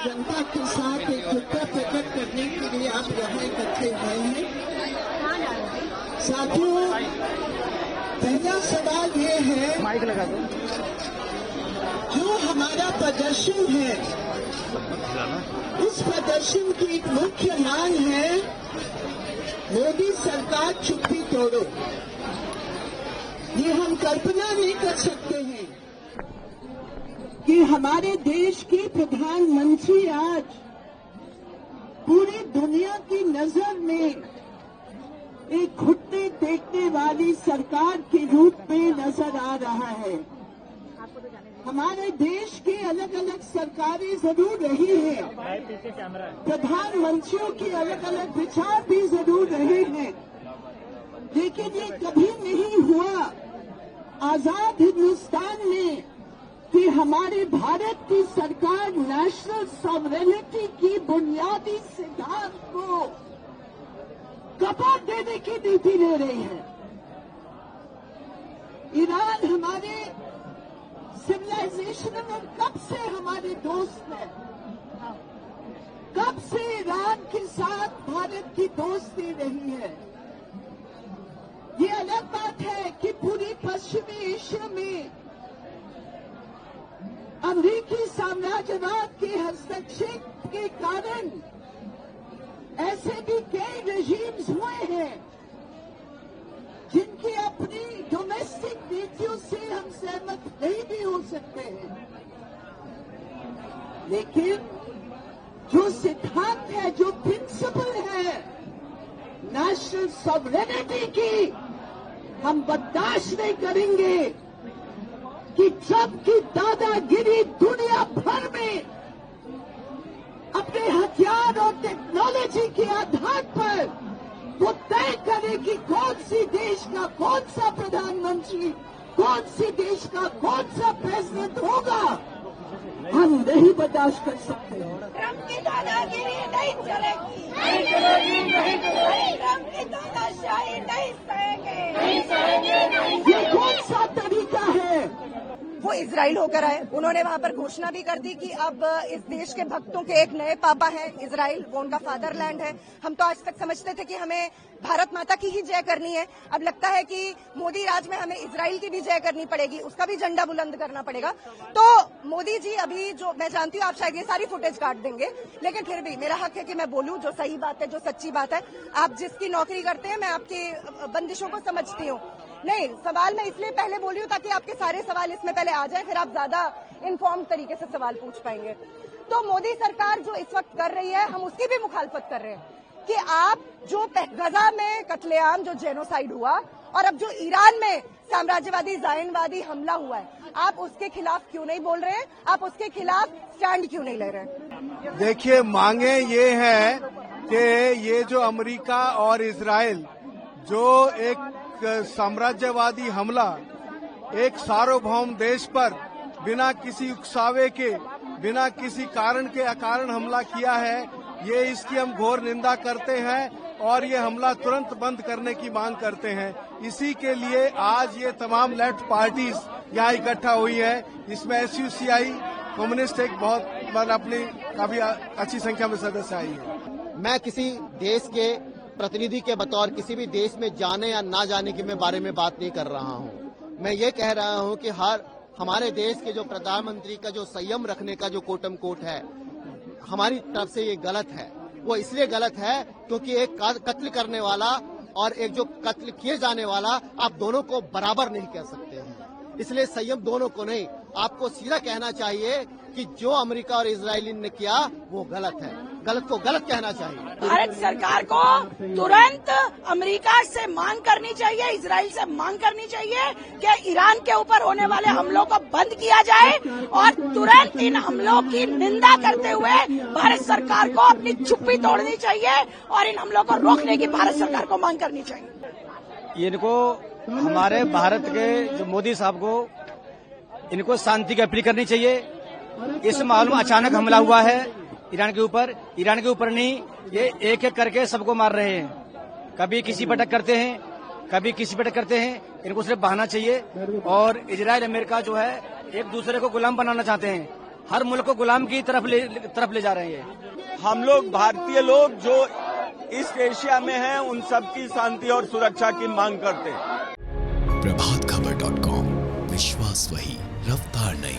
जनता के साथ एकजुटता प्रकट करने के लिए आप यहाँ इकट्ठे हुए हैं। साथियों, पहला सवाल ये है, माइक लगा दो। जो हमारा प्रदर्शन है, इस प्रदर्शन की एक मुख्य मांग है, मोदी सरकार चुप्पी तोड़ो। ये हम कल्पना नहीं कर सकते हैं कि हमारे देश के प्रधानमंत्री आज पूरी दुनिया की नजर में एक घुटने टेकने वाली सरकार के रूप में नजर आ रहा है। हमारे देश के अलग अलग सरकारें जरूर रही हैं, प्रधानमंत्रियों के अलग अलग विचार भी जरूर रहे हैं, लेकिन ये कभी नहीं हुआ आजाद हिंदुस्तान में कि हमारे भारत की सरकार नेशनल सॉवरेनिटी की बुनियादी सिद्धांत को कपाट देने की नीति ले रही है। ईरान हमारे सिविलाइजेशन में कब से हमारे दोस्त है, कब से ईरान के साथ भारत की दोस्ती रही है। ये अलग बात है कि पूरी पश्चिमी एशिया में अमेरिकी साम्राज्यवाद के हस्तक्षेप के कारण ऐसे भी कई रेजीम्स हुए हैं जिनकी अपनी डोमेस्टिक नीतियों से हम सहमत नहीं भी हो सकते हैं, लेकिन जो सिद्धांत है, जो प्रिंसिपल है नेशनल सॉवरेनिटी की, हम बर्दाश्त नहीं करेंगे कि जबकि दादागिरी दुनिया भर में अपने हथियार और टेक्नोलॉजी के आधार पर वो तय करे कि कौन सी देश का कौन सा प्रधानमंत्री, कौन सी देश का कौन सा प्रेसिडेंट होगा, हम नहीं बर्दाश्त कर सकते। ट्रंप की दादागिरी नहीं चलेगी, नहीं चलेगी, नहीं चलेगी। ट्रंप की तानाशाही नहीं सहेंगे। ये कौन सा तरीका है? वो इजराइल होकर आए, उन्होंने वहां पर घोषणा भी कर दी कि अब इस देश के भक्तों के एक नए पापा हैं इजराइल, वो उनका फादरलैंड है। हम तो आज तक समझते थे कि हमें भारत माता की ही जय करनी है, अब लगता है कि मोदी राज में हमें इजराइल की भी जय करनी पड़ेगी, उसका भी झंडा बुलंद करना पड़ेगा। तो मोदी जी अभी जो, मैं जानती हूँ आप शायद ये सारी फुटेज काट देंगे, लेकिन फिर भी मेरा हक है कि मैं बोलूं जो सही बात है, जो सच्ची बात है। आप जिसकी नौकरी करते हैं, मैं आपकी बंदिशों को समझती हूँ। नहीं, सवाल मैं इसलिए पहले बोल रही हूँ ताकि आपके सारे सवाल इसमें पहले आ जाए, फिर आप ज्यादा इन्फॉर्म तरीके से सवाल पूछ पाएंगे। तो मोदी सरकार जो इस वक्त कर रही है, हम उसकी भी मुखालफत कर रहे हैं कि आप जो गजा में कत्लेआम, जो जेनोसाइड हुआ, और अब जो ईरान में साम्राज्यवादी जायनवादी हमला हुआ है, आप उसके खिलाफ क्यों नहीं बोल रहे हैं? आप उसके खिलाफ स्टैंड क्यों नहीं ले रहे? देखिए, मांगे ये है कि ये जो अमेरिका और इजराइल जो एक साम्राज्यवादी हमला एक सार्वभौम देश पर बिना किसी उकसावे के, बिना किसी कारण के अकारण हमला किया है, ये इसकी हम घोर निंदा करते हैं और ये हमला तुरंत बंद करने की मांग करते हैं। इसी के लिए आज ये तमाम लेफ्ट पार्टीज यहाँ इकट्ठा हुई है। इसमें SUCI कम्युनिस्ट एक बहुत अपनी काफी अच्छी संख्या में सदस्य आई है। मैं किसी देश के प्रतिनिधि के बतौर किसी भी देश में जाने या ना जाने के मैं बारे में बात नहीं कर रहा हूं। मैं ये कह रहा हूं कि हमारे देश के जो प्रधानमंत्री का जो संयम रखने का जो कोटम कोट है, हमारी तरफ से ये गलत है। वो इसलिए गलत है क्योंकि एक कत्ल करने वाला और एक जो कत्ल किए जाने वाला, आप दोनों को बराबर नहीं कह सकते हैं। इसलिए संयम दोनों को नहीं, आपको सीधा कहना चाहिए कि जो अमेरिका और इजराइल ने किया वो गलत है, गलत को गलत कहना चाहिए। भारत सरकार को तुरंत अमेरिका से मांग करनी चाहिए, इजराइल से मांग करनी चाहिए कि ईरान के ऊपर होने वाले हमलों को बंद किया जाए और तुरंत इन हमलों की निंदा करते हुए भारत सरकार को अपनी चुप्पी तोड़नी चाहिए और इन हमलों को रोकने की भारत सरकार को मांग करनी चाहिए। इनको हमारे भारत के जो मोदी साहब को इनको शांति की अपील करनी चाहिए। इस माहौल में अचानक हमला हुआ है ईरान के ऊपर नहीं, ये एक एक करके सबको मार रहे हैं। कभी किसी पर अटैक करते हैं, कभी किसी पर अटैक करते हैं। इनको सिर्फ बहाना चाहिए और इजराइल अमेरिका जो है एक दूसरे को गुलाम बनाना चाहते हैं। हर मुल्क को गुलाम की तरफ ले जा रहे हैं। हम लोग भारतीय लोग जो ईस्ट एशिया में हैं, उन सबकी शांति और सुरक्षा की मांग करते हैं। प्रभातखबर.com, विश्वास वही, रफ्तार नहीं।